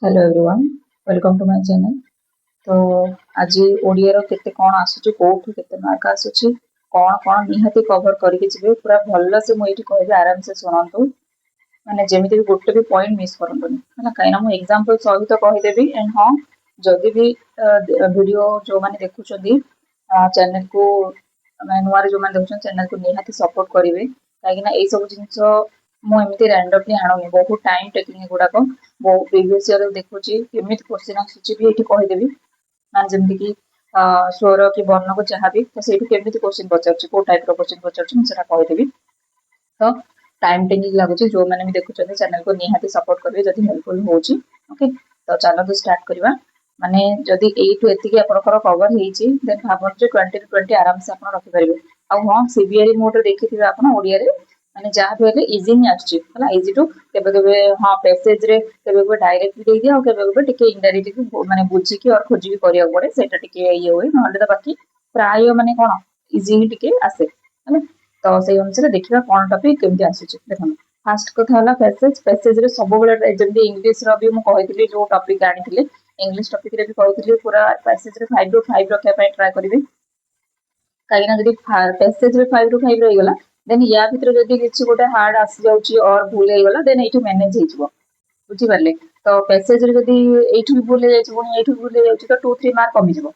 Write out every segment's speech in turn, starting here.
Hello everyone, welcome to my channel. तो आज ओडिया केते कौन आसुची कोठु केते मार्क आसुची कौन कौन निहाती कवर करके जिवे पूरा भल्ला से मुझे कहबे आराम से सुनंतु माने जेमिति भी गोटे भी पॉइंट मिस करंतुनी हला काइना मु एग्जांपल सहित कहि देबी एंड हां जदि भी वीडियो जो माने देखुचंदी चैनल को माने नुआरे जो माने देखुचन चैनल को निहाती सपोर्ट करिवे काइना ए सब जिंस मु एमिति रैंडमली आनुनी बहुत टाइम टेकिंग एगुडा को बहुत प्रीवियस ईयर देखुची केमिति क्वेश्चन आसुची भी एठी कहि देबी ମାନେ ଯେମିତିକି ସ୍ୱର କି ବର୍ଣ୍ଣକୁ ଯାହାବି ତ ସେଇଠୁ କେମିତି କ୍ୱେଶ୍ଚିନ୍ ପଚାରୁଛି କୋଉ ଟାଇପର କ୍ୱେଶ୍ଚିନ୍ ପଚାରୁଛି ମୁଁ ସେଟା କହିଦେବି। ତ ଟାଇମ୍ ଟେକିଂ ଲାଗୁଛି ଯୋଉମାନେ ବି ଦେଖୁଛନ୍ତି ଚ୍ୟାନେଲକୁ ନିହାତି ସପୋର୍ଟ କରିବେ ଯଦି ହେଲ୍ପଫୁଲ୍ ହଉଛି। ଓକେ, ତ ଚାଲନ୍ତୁ ଷ୍ଟାର୍ଟ କରିବା। ମାନେ ଯଦି ଏଇଠୁ ଏତିକି ଆପଣଙ୍କର କଭର ହେଇଛି ଦେନ୍ ଭାବନ୍ତୁ ଯେ 20 ରୁ 20 ଆରାମସେ ଆପଣ ରଖିପାରିବେ। ଆଉ ହଁ ସିବିଆରି ମୋଡରେ ଦେଖିଥିବେ ଆପଣ ଓଡିଆରେ ମାନେ ଯାହା ବି ହେଲେ ଇଜି ହିଁ ଆସୁଛି ହେଲା। ଇଜି ଟୁ କେବେ କେବେ ହଁ ପ୍ୟାସେଜରେ କେବେ କେବେ ଡାଇରେକ୍ଟ ବି ଦେଇଦିଏ ଆଉ କେବେ କେବେ ଟିକେ ଇନଡାଇରେକ୍ଟ ମାନେ ବୁଝିକି ଆଉ ଖୋଜିକି କରିବାକୁ ପଡେ ସେଇଟା ଟିକେ ଇଏ ହୁଏ ନହେଲେ ତ ବାକି ପ୍ରାୟ ମାନେ କଣ ଇଜି ହିଁ ଟିକେ ଆସେ ହେଲା। ତ ସେଇ ଅନୁସାରେ ଦେଖିବା କଣ ଟପିକ କେମିତି ଆସୁଛି ଦେଖନ୍ତୁ। ଫାଷ୍ଟ କଥା ହେଲା ପ୍ୟାସେଜରେ ସବୁବେଳେ ଯେମିତି ଇଂଲିଶର ବି ମୁଁ କହିଥିଲି ଯୋଉ ଟପିକ ଆଣିଥିଲି ଇଂଲିଶ ଟପିକରେ ବି କହିଥିଲି ପୁରା ପ୍ୟାସେଜରେ 5 ରୁ 5 ରଖିବା ପାଇଁ ଟ୍ରାଏ କରିବି କାହିଁକିନା ଯଦି ପ୍ୟାସେଜରେ 5 ରୁ 5 ରହିଗଲା ଦେନ୍ ୟା ଭିତରେ ଯଦି କିଛି ଗୋଟେ ହାର୍ଡ ଆସିଯାଉଛି ଅର୍ ଭୁଲ ହେଇଗଲା ଦେନ୍ ଏଇଠି ମ୍ୟାନେଜ ହେଇଯିବ ବୁଝିପାରିଲେ। ତ ପ୍ୟାସେଜରେ ଯଦି ଏଇଠୁ ବି ଭୁଲ ହେଇଯାଇଛି ପୁଣି ଏଇଠୁ ଭୁଲ ହେଇଯାଉଛି ତ 2-3 ମାର୍କ କମିଯିବ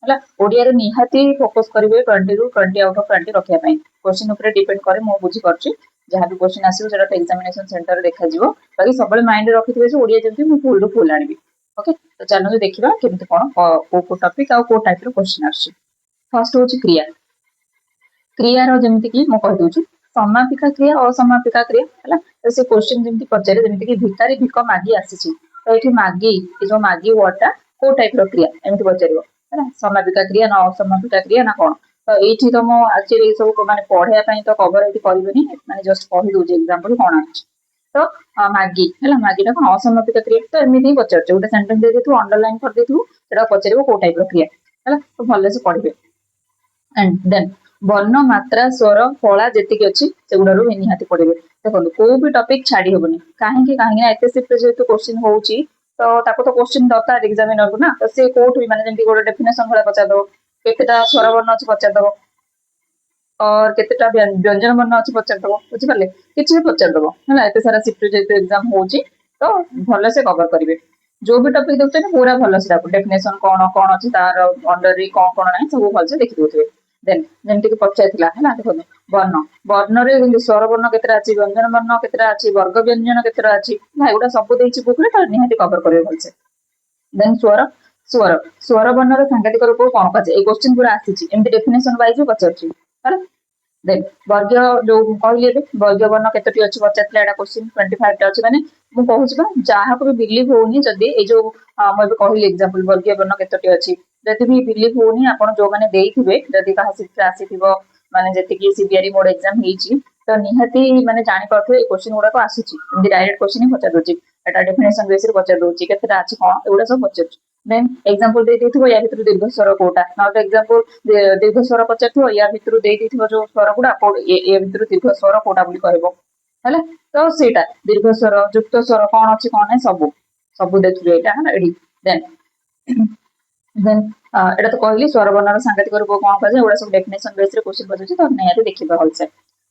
ହେଲା। ଓଡିଆରେ ନିହାତି ଫୋକସ କରିବେ 20 ରୁ 20 ଆଉଟ୍ ଅଫ୍ 20 ରଖିବା ପାଇଁ। क्वेश्चन ଉପରେ ଡିପେଣ୍ଡ କରେ ମୁଁ ବୁଝିପାରୁଛି ଯାହା ବି क्वेश्चन ଆସିବ ସେଟା ଏକ୍ସାମିନେସନ ସେଣ୍ଟରରେ ଦେଖାଯିବ ବାକି ସବୁବେଳେ ମାଇଣ୍ଡରେ ରଖିଥିବେ ଯେ ଓଡିଆ ଯେମିତି ମୁଁ ଫୁଲରୁ ଫୁଲ ଆଣିବି। ଓକେ, ତ ଚାଲନ୍ତୁ ଦେଖିବା କେମିତି କଣ କୋଉ କୋଉ ଟପିକ ଆଉ କୋଉ ଟାଇପର क्वेश्चन ଆସୁଛି। ଫାଷ୍ଟ ହଉଛି କ୍ରିୟା। କ୍ରିୟାର ଯେମିତିକି ମୁଁ କହିଦଉଛି ସମାପିକା କ୍ରିୟା ଅସମାପିକା କ୍ରିୟା ହେଲା। ତ ସେ क्वेश्चन ଯେମିତି ପଚାରେ ଯେମିତିକି ଭିକାରୀ ଭିକ ମାଗି ଆସିଛି ତ ଏଠି ମାଗି ଏ ଯୋଉ ମାଗି ୱାର୍ଡଟା କୋଉ ଟାଇପର କ୍ରିୟା ଏମିତି ପଚାରିବ ହେଲା। ସମାପିକା କ୍ରିୟା ନା ଅସମାପିକା କ୍ରିୟା ନା କଣ। ତ ଏଇଠି ତ ମୁଁ ଆକ୍ଚୁଆଲି ଏଇ ସବୁ ମାନେ ପଢିବା ପାଇଁ ତ କଭର ଏଇଠି କରିବେନି ମାନେ ଜଷ୍ଟ କହିଦଉଛି ଏକ୍ସାମ୍ପଲ କଣ ଆସୁଛି। ତ ମାଗି ହେଲା ମାଗିଟା କଣ ଅସମାପିକା କ୍ରିୟା ତ ଏମିତି ହିଁ ପଚାରୁଛି ଗୋଟେ ସେଣ୍ଟେନ୍ସ ଦେଇଦେଇଥିବୁ ଅଣ୍ଡରଲାଇନ କରିଦେଇଥିବୁ ସେଟା ପଚାରିବ କୋଉ ଟାଇପର କ୍ରିୟା ହେଲା। ତ ଭଲସେ ପଢିବେ। एंड देन वर्ण मात्रा स्वर फला जेतिकी अच्छी सेगुड़ारू निहाती पढ़े। देखो कोई भी टॉपिक छाड़ी हेबनी कहीं एते सिफ्ट जेहेतु क्वेश्चन होउची तो ताको तो क्वेश्चन दरकार एग्जामिनर को ना। तो से कोठ भी माने जेंति गोटे डेफिनेशन भला पचार दो केतेटा स्वर वर्ण अछि पचार दो और केतेटा व्यंजन वर्ण अछि पचार दो बुझि पारले किछि भी पचार दो हैला। एते सारा सिफ्ट जेहेतु एग्जाम होउची तो भले से कवर करिवे जो भी टॉपिक देखते पूरा भल से डेफिनेशन कौन कौन अच्छी तार अंडर कौन कौन ना सब भलसे देखि देउथिबे। देन जेमति पचाइथिला हैला देखो वर्ण वर्ण रे स्वर वर्ण केतेटा अछि व्यंजन वर्ण केतेटा अछि वर्ग व्यंजन केतेटा अछि भाई गुडा सब देछि बुक रे तो निहाती कवर करिवे भलसे। देन स्वर स्वर स्वर वर्णर सांकेतिक रूप कौन कहे ए क्वेश्चन पूरा आसीछि एमति डेफिनेशन वाइज पचारछि हैला। देन वर्ग जो कहली एबे वर्ग वर्ण केतोटी अछि पचारथिला एटा क्वेश्चन 25 टा अछि माने मु कहूछि बा जाहा को भी बिलीव होनी जदी ए जो म एबे कहली एग्जांपल वर्ग वर्ण केतोटी अछि जदी भी बिलीव होनी आपण जो माने देइथिबे जदी कहा सिफ्ट आसीथिबो माने जेतिकी सीबीआरई मोड एग्जाम हेछि तो निहाती माने जानि पाथो ए क्वेश्चन गुडा को आसीछि एमति डायरेक्ट क्वेश्चन ही पचार दोछि एटा डेफिनेशन बेस रे पचार दोछि केतेटा अछि कोन एगुडा सब पचारछि। देन एग्जांपल दे देथिबो या भितर दीर्घ स्वर कोटा नॉट एग्जांपल दीर्घ स्वर पचारथिबो या भितर दे देथिबो जो स्वर गुडा ए भितर दीर्घ स्वर कोटा बोली कहबो हैला। तो सेटा दीर्घ स्वर युक्त स्वर कोन अछि कोन नै सब सब देखिबे एटा हैला एडी। देन देन एटा तो कहली स्वर वर्णर सांकेतिक रूप कोन कहे एगुडा सब डेफिनेशन बेस रे क्वेश्चन पचारछि तो निहाती देखिबा होलसे।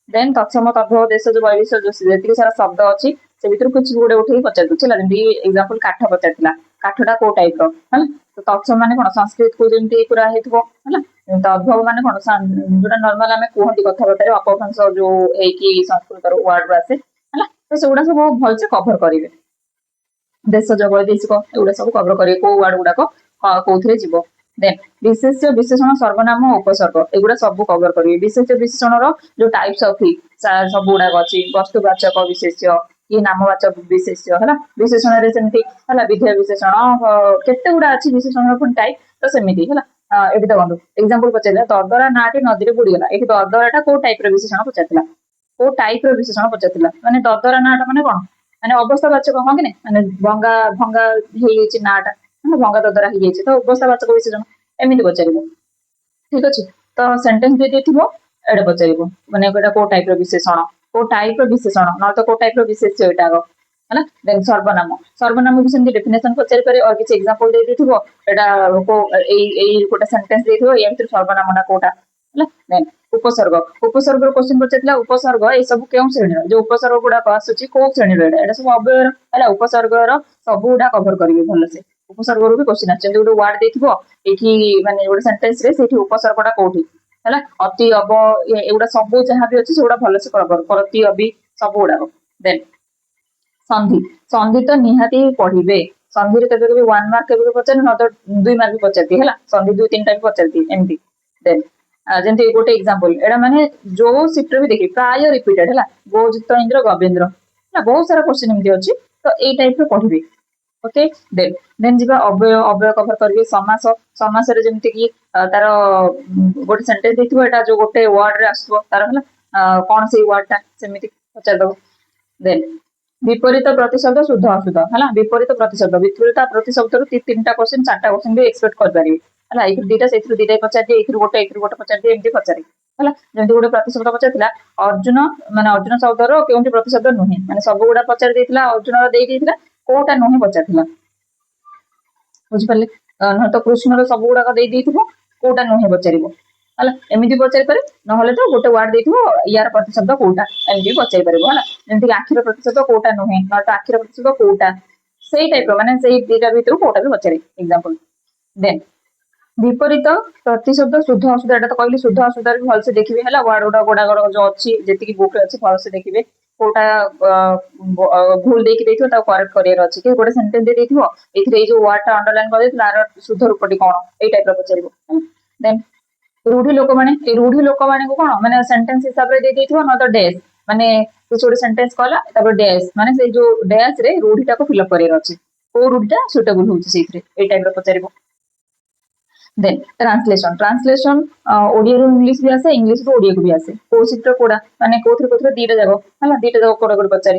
देन तत्सम तद्भव देश जो वैविश जो जेतिकी सारा शब्द अछि से भितर कुछ गुडे उठेई पचार दु चला जेमि एग्जांपल काठ पचारथिला काठटा को टाइप रो हैला। तो तत्सम माने कोन संस्कृत को जेमि पूरा हेतबो हैला। तद्भव माने कोन जोटा नॉर्मल हमें कहंती कथा बतरे अपभ्रंश जो एकी संस्कृत रो वर्ड आसे हैला। तो सेगुडा सब भलसे कवर करिवे। देश जो वैदेशिक एगुडा सब कवर करिवे को वर्ड गुडा को कोथरे जीवो। देन विशेष्य विशेषण सर्वनाम उपसर्ग एगुडा सब कवर करिवे। विशेष्य विशेषण रो जो टाइप्स ऑफ थी सब गुडा अछि वस्तुवाचक विशेष्य ये नामवाचक विशेष्य हैला। विशेषण रे सेमति हैला विधेय विशेषण केते गुडा अछि विशेषण रो टाइप तो सेमिति हैला। एठी देखो एग्जांपल पचारला दरदरा नाटी नदी रे बुडीगला एठी दरदराटा को टाइप रो विशेषण पचारथिला को टाइप रो विशेषण पचारथिला माने दरदरा नाटा माने कोन माने अवस्थावाचक हो कि नै माने भंगा भंगा हेइछि नाटा माने भंगा दरदरा हेइछि तो अवस्थावाचक विशेषण एमिति पचारिबो ठीक अछि। तो सेंटेंस दे देथिबो एडे पचारिबो माने एटा को टाइप रो विशेषण न तो को टाइप रो विशेष्य एटा है देन सर्वनाम सर्वनाम भी सेमती डेफिनेशन पचारि पारे और किसी एग्जांपल दे देथिबो एटा को एई गोटे सेंटेंस देथिबो या भितर सर्वनाम ना कोटा है देन उपसर्ग उपसर्ग क्वेश्चन पचारला उपसर्ग ए सब केउ श्रेणी जो उपसर्ग गुडा आसुची को श्रेणी रे एटा सब अव्यय है उपसर्ग रो सब गुडा कवर करिवे भलो से उपसर्ग रो भी क्वेश्चन आछे जो वर्ड देथिबो एठी माने गोटे सेंटेंस रे सेठी उपसर्गटा कोठी है अति अब एगुड़ा सब जहाँ भी अच्छे से भल से कवर प्रति अभी सब गुड़ा देन संधि संधि तो निहाती पढ़े संधि रे केबे 1 मार्क केबे पचार न तो 2 मार्क भी पचारती है संधि 2-3 टाइम पचारती एमती देन जंती गोटे एग्जांपल एडा माने जो शिफ्ट रे भी देखि प्राय रिपीटेड है गोजित इंद्र गोविंद्र बहुत सारा क्वेश्चन एमती अछि तो ए टाइप रे पढ़िबे ओके देन देन जीवा अव्यय अव्यय कवर करिवे समास समास रे जेमति कि तार गोटे सेंटेंस देथिबो एटा जो गोटे वर्ड रे आसबो तार हला कोन से वर्ड ता सेमिति पचार दो देन विपरीत प्रतिशब्द शुद्ध अशुद्ध है विपरीत प्रतिशब्द रू 3टा क्वेश्चन 4टा क्वेश्चन भी एक्सपेक्ट कर पारे है एक दुईटा से दुईटा पचार दिए एक गोटे पचार दिए एमती पचारे है जमी गोटे प्रतिशब्द पचार अर्जुन माने अर्जुन शब्द रोटी प्रतिशब्द नुहे माने सब गुड़ा पचार देइतिला अर्जुन देइतिला कोटा नुहे पचार बुझिपारे न तो कृष्ण सब गुड़ाक देइथिबो कोटा नुहे पचारिबो है एमती पचारि पारे ना तो गोटे वार्ड देथिबो यार प्रतिशब्द कोटा एमती पचारि पारिबो है जमती आखिर प्रतिशब्द कोटा नुहे ना तो आखिर प्रतिशब्द कोटा सेही टाइप माने सेही दुईटा भितर कोटा भी पचारे एग्जांपल देन विपरीत प्रतिशब्द शुद्ध अशुद्ध एटा तो कहली शुद्ध अशुद्ध भी भल से देखिबे है वर्ड गुड़ा जो अच्छी जेतिकी बुक रे अच्छी भल से देखिबे कोटा भूल देकी देथिबो ता करेक्ट करियर अछि कि गोटे सेंटेंस दे देथिबो एथिरे जो वर्डटा अंडरलाइन कर देथिबो आर शुद्ध रूपटी कोन ए टाइप रो पचारिबो देन रूढ़ी लोक माने को कोन माने सेंटेंस हिसाब रे दे देथिबो न तो डैश माने कुछ गोटे सेंटेंस कहला तब डैश माने से जो डैश रे रूढ़ीटा को फिल अप करियर अछि को रूढ़ीटा सुटेबल होछि सेथिरे ए टाइप रो पचारिबो देन ट्रांसलेशन ओडिया रो इंग्लिश भी आसे इंग्लिश रो ओडिया को भी आसे को चित्र कोडा माने कोथरे दीटा जागो हला दीटा जागो कोडा कोड पचारे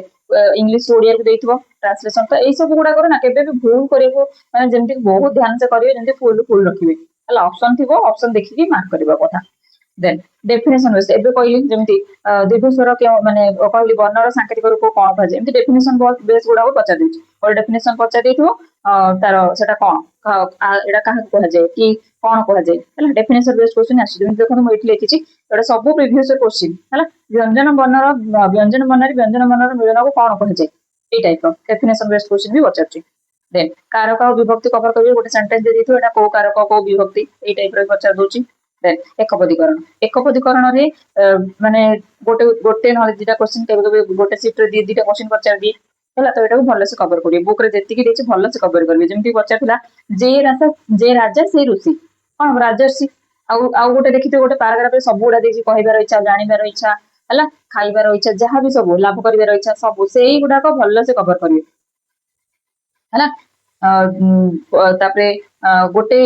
इंग्लिश ओडिया को देइथिबो ट्रांसलेशन तो एई सब गुडा करे ना केबे भी भूल करिवो माने जेमति बहुत ध्यान से करिवे जेमति फुल रखिवे हला ऑप्शन थिबो ऑप्शन देखिकी मार्क करबा कथा देन डेफिनेशन बेस एबे कहली जेमति दीर्घ स्वर के माने कहली वर्णर सांकेतिक रूप कोन भाजे एमति डेफिनेशन बेस गुडा को पचा देछि और डेफिनेशन पचा देथिबो तार सेटा कोन एडा काहा कह जाय कि कोन कह जाय हला डेफिनेशन बेस क्वेश्चन आसी जेमति देखो म इटले लिखिछि एडा सब प्रीवियस क्वेश्चन हला व्यंजन वर्णर मिलन को कोन कह जाय ए टाइप रो डेफिनेशन बेस क्वेश्चन भी पचाछि देन कारक और विभक्ति कवर करिवे गोटे सेंटेंस दे देथिबो एटा को कारक को विभक्ति ए टाइप रो पचा दोछि देन एकपदीकरण रे माने गोटे गोटे न दुटा क्वेश्चन केबे गोटे शिफ्ट रे दुटा क्वेश्चन पचार दी हला तो एटा भलो से कवर करिवे बुक रे जेतिकी देछि भलो से कवर करिवे जेमति पचारथिला जे राजा से ऋषि कोन राजर्षि आउ गोटे देखिते गोटे पैराग्राफ रे सब गुडा देछि कहिबार इच्छा जानिबार इच्छा हला खाइबार इच्छा जहां भी सब लाभ करिबार इच्छा सब सेही गुडा को भलो से कवर करिवे हला तापरे गोटे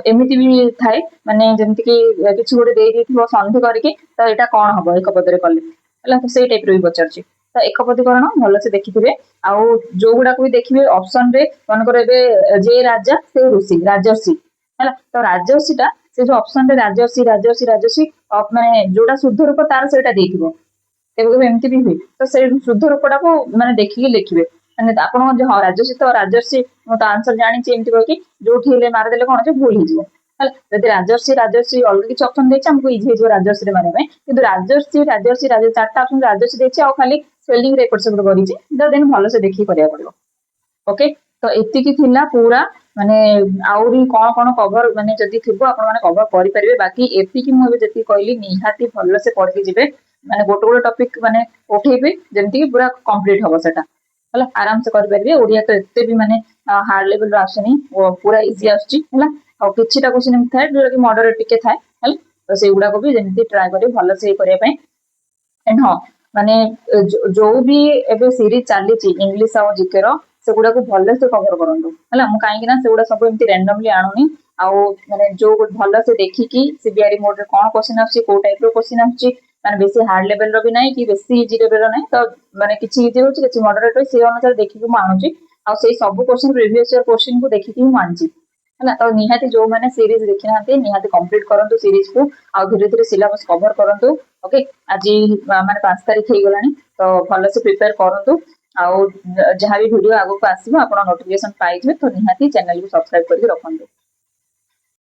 एमिति भी थाए माने जेमति कि किछि गोटे देइ दिथिबो संधि करके तो एटा कोन हबो एक पदरे कले हला तो सेही टाइप रो भी पचारछि तो एक पदीकरण भलो से देखिथिबे आउ जो गुडा को भी देखिबे ऑप्शन रे मन करे बे जे राजा से ऋषि राजर्षि हला तो राजर्षिटा से जो ऑप्शन रे राजर्षि माने जोडा शुद्ध रूप तार सेटा देथिबो केबे एमति भी हुई तो से शुद्ध रूपटा को माने देखिके लिखिबे माने आपण जो राजर्षि तो राजर्षि मो तो आंसर जानि छि एमति कि जोठी हेले मार देले कोन जे भूल हि जिवो हला यदि राजर्षि अलरेडी किछ ऑप्शन देछि हमको इजी हे जो राजर्षि रे माने किंतु राजर्षि चारटा ऑप्शन राजर्षि देछि आ खाली स्पेलिंग रे एपट सेपट करिछि तो देन भलो से देखि करिया पड़िबो ओके तो एतिकी थिला पूरा माने आउरी कोन कोन कवर माने जदी थिबो आपण माने कवर करि परिबे बाकी एतिकी मु जति कहली निहाती भलो से पढि जिवे माने गोटे गोटे टॉपिक माने उठेबे जेमति कि पूरा कंप्लीट होबो सेटा हला आराम से कर परिबे ओडिया तो एते भी माने हार्ड लेवल रो आसनी पूरा इजी आछि हला और किछिटा क्वेश्चन एम थाए जो कि मॉडरेट टिके थाए हला तो से गुडा को भी जेमति ट्राई करियो भलो से करिया पई एंड हां माने जो भी एबे सीरीज चली छि इंग्लिश और जीके रो से गुडा को भलो से कवर करंदो हला मु काहे कि ना से गुडा सब एमति रैंडमली आनुनी आउ माने जो भलो से देखि कि सीबीआरई मोड रे कोन क्वेश्चन आछि को टाइप रो क्वेश्चन आछि माने बेसी हार्ड लेवल रो भी नाही कि बेसी इजी लेवल रो नाही तो माने किछि इजी होछि किछि मॉडरेट होछि से अनुसार देखि कि मु आनुछि आ से सब क्वेश्चन प्रीवियस ईयर क्वेश्चन को देखि कि मु आनछि हला तो निहाती जो माने सीरीज देखि नाते निहाती कंप्लीट करंतु सीरीज को आ धीरे धीरे सिलेबस कवर करंतु ओके आज माने 5 तारिख हे गलानी तो भलो से प्रिपेयर करंतु ଆଉ ଯାହା ବି ଭିଡିଓ ଆଗକୁ ଆସିବ ଆପଣ ନୋଟିଫିକେସନ ପାଇଯିବେ, ତ ନିହାତି ଚ୍ୟାନେଲକୁ ସବସ୍କ୍ରାଇब କରିକି ରଖନ୍ତୁ।